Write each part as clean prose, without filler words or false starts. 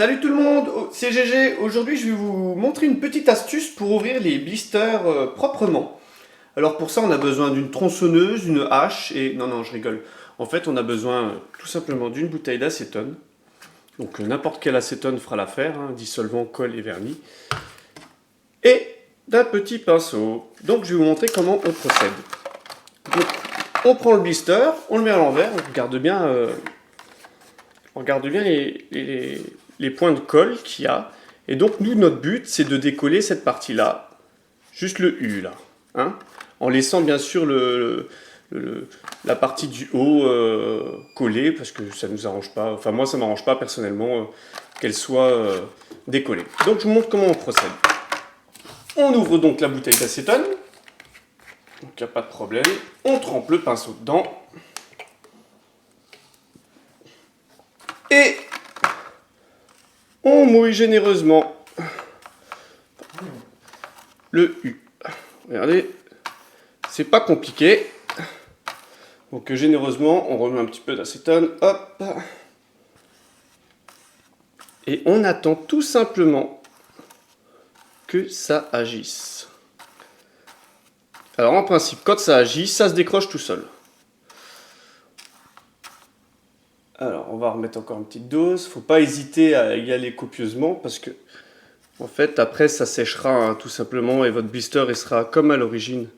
Salut tout le monde, c'est GG. Aujourd'hui je vais vous montrer une petite astuce pour ouvrir les blisters proprement. Alors pour ça on a besoin d'une tronçonneuse, une hache et... Non je rigole. En fait on a besoin tout simplement d'une bouteille d'acétone. Donc n'importe quel acétone fera l'affaire, hein, dissolvant, colle et vernis. Et d'un petit pinceau. Donc je vais vous montrer comment on procède. Donc, on prend le blister, on le met à l'envers, on regarde bien... les points de colle qu'il y a. Et donc, nous, notre but, c'est de décoller cette partie-là, juste le U, là. Hein, en laissant, bien sûr, la partie du haut collée, parce que ça ne nous arrange pas. Enfin, moi, ça ne m'arrange pas, personnellement, qu'elle soit décollée. Donc, je vous montre comment on procède. On ouvre donc la bouteille d'acétone. Donc, il n'y a pas de problème. On trempe le pinceau dedans. Et on mouille généreusement le U. Regardez, c'est pas compliqué. Donc généreusement, on remet un petit peu d'acétone. Hop. Et on attend tout simplement que ça agisse. Alors en principe, quand ça agit, ça se décroche tout seul. Alors on va remettre encore une petite dose. Faut pas hésiter à y aller copieusement parce que en fait après ça séchera hein, tout simplement et votre blister il sera comme à l'origine.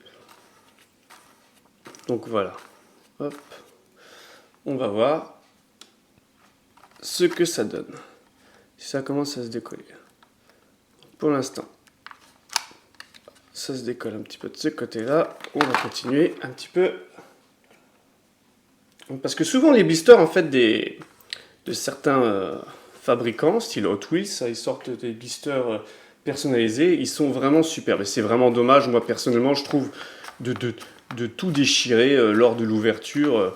Donc voilà. Hop. On va voir ce que ça donne. Si ça commence à se décoller. Pour l'instant, ça se décolle un petit peu de ce côté-là. On va continuer un petit peu. Parce que souvent les blisters en fait de certains fabricants, style Hot Wheels, ils sortent des blisters personnalisés, ils sont vraiment superbes. Et c'est vraiment dommage, moi personnellement je trouve, de tout déchirer lors de l'ouverture,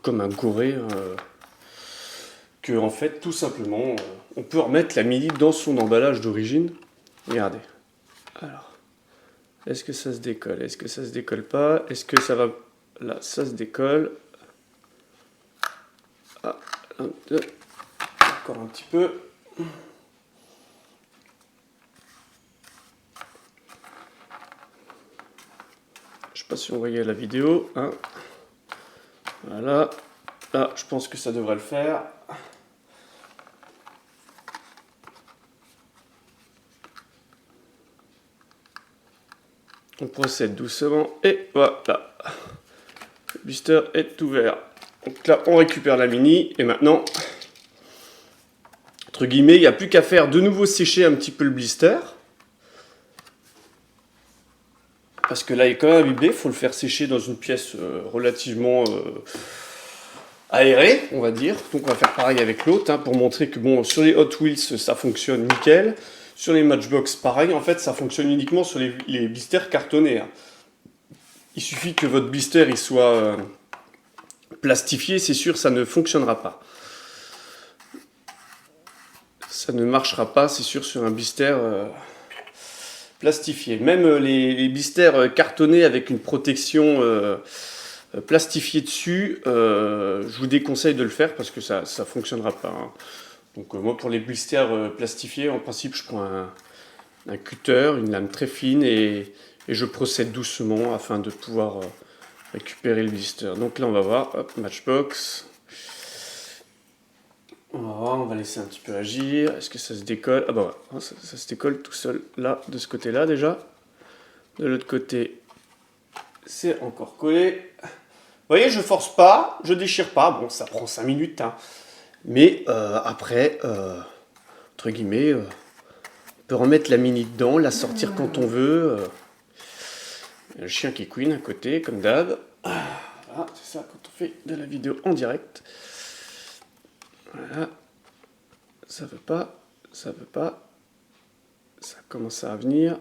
comme un goré. Que en fait, tout simplement, on peut remettre la mini dans son emballage d'origine. Regardez. Alors, est-ce que ça se décolle? Est-ce que ça se décolle pas? Est-ce que ça va... Là, ça se décolle. Ah, un, deux. Encore un petit peu. Je sais pas si on voyait la vidéo. Hein. Voilà. Là, je pense que ça devrait le faire. On procède doucement et voilà. Le blister est ouvert. Donc là, on récupère la mini et maintenant, entre guillemets, il n'y a plus qu'à faire de nouveau sécher un petit peu le blister. Parce que là, il est quand même imbibé, il faut le faire sécher dans une pièce relativement aérée, on va dire. Donc on va faire pareil avec l'autre, hein, pour montrer que bon, sur les Hot Wheels, ça fonctionne nickel. Sur les Matchbox, pareil, en fait, ça fonctionne uniquement sur les blisters cartonnés. Hein. Il suffit que votre blister il soit plastifié, c'est sûr, ça ne fonctionnera pas. Ça ne marchera pas, c'est sûr, sur un blister plastifié. Même les blisters cartonnés avec une protection plastifiée dessus, je vous déconseille de le faire parce que ça ne fonctionnera pas. Hein. Donc moi, pour les blisters plastifiés, en principe, je prends un cutter, une lame très fine et je procède doucement afin de pouvoir récupérer le blister. Donc là, on va voir, hop, Matchbox. On va voir, on va laisser un petit peu agir. Est-ce que ça se décolle? Ah bah ouais, ça se décolle tout seul là, de ce côté-là déjà. De l'autre côté, c'est encore collé. Vous voyez, je force pas, je déchire pas. Bon, ça prend 5 minutes, hein. Mais après, entre guillemets, on peut remettre la mini dedans, la sortir quand on veut. Il y a le chien qui couine à côté, comme d'hab. Voilà, c'est ça quand on fait de la vidéo en direct. Voilà. Ça veut pas, ça veut pas. Ça commence à venir.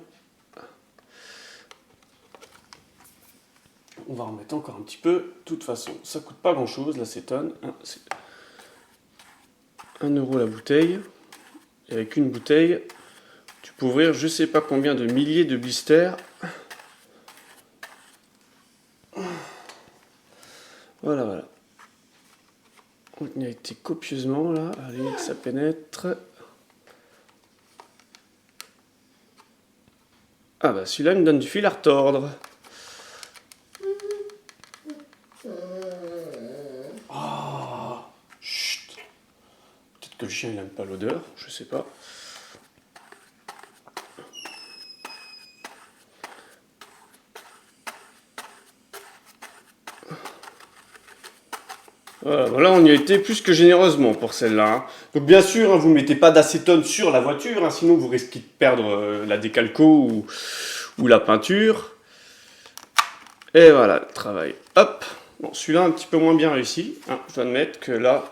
On va remettre encore un petit peu. De toute façon, ça coûte pas grand chose l'acétone. C'est 1 € la bouteille. Et avec une bouteille, tu peux ouvrir je sais pas combien de milliers de blisters. Voilà, voilà. On y a été copieusement là. Allez, que ça pénètre. Ah bah celui-là il me donne du fil à retordre. Ah, chut. Peut-être que le chien il aime pas l'odeur, je sais pas. Voilà, on y a été plus que généreusement pour celle-là. Hein. Donc bien sûr, hein, vous ne mettez pas d'acétone sur la voiture, hein, sinon vous risquez de perdre la décalco ou la peinture. Et voilà, le travail. Hop. Bon, celui-là un petit peu moins bien réussi. Hein, je dois admettre que là,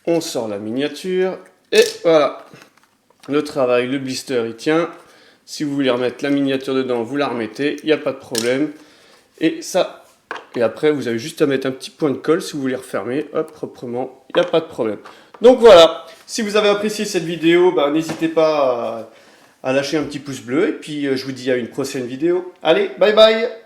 on sort la miniature. Et voilà. Le travail, le blister, il tient. Si vous voulez remettre la miniature dedans, vous la remettez. Il n'y a pas de problème. Et ça... Et après, vous avez juste à mettre un petit point de colle si vous voulez refermer, hop, proprement, il n'y a pas de problème. Donc voilà, si vous avez apprécié cette vidéo, bah, n'hésitez pas à lâcher un petit pouce bleu, et puis je vous dis à une prochaine vidéo. Allez, bye bye!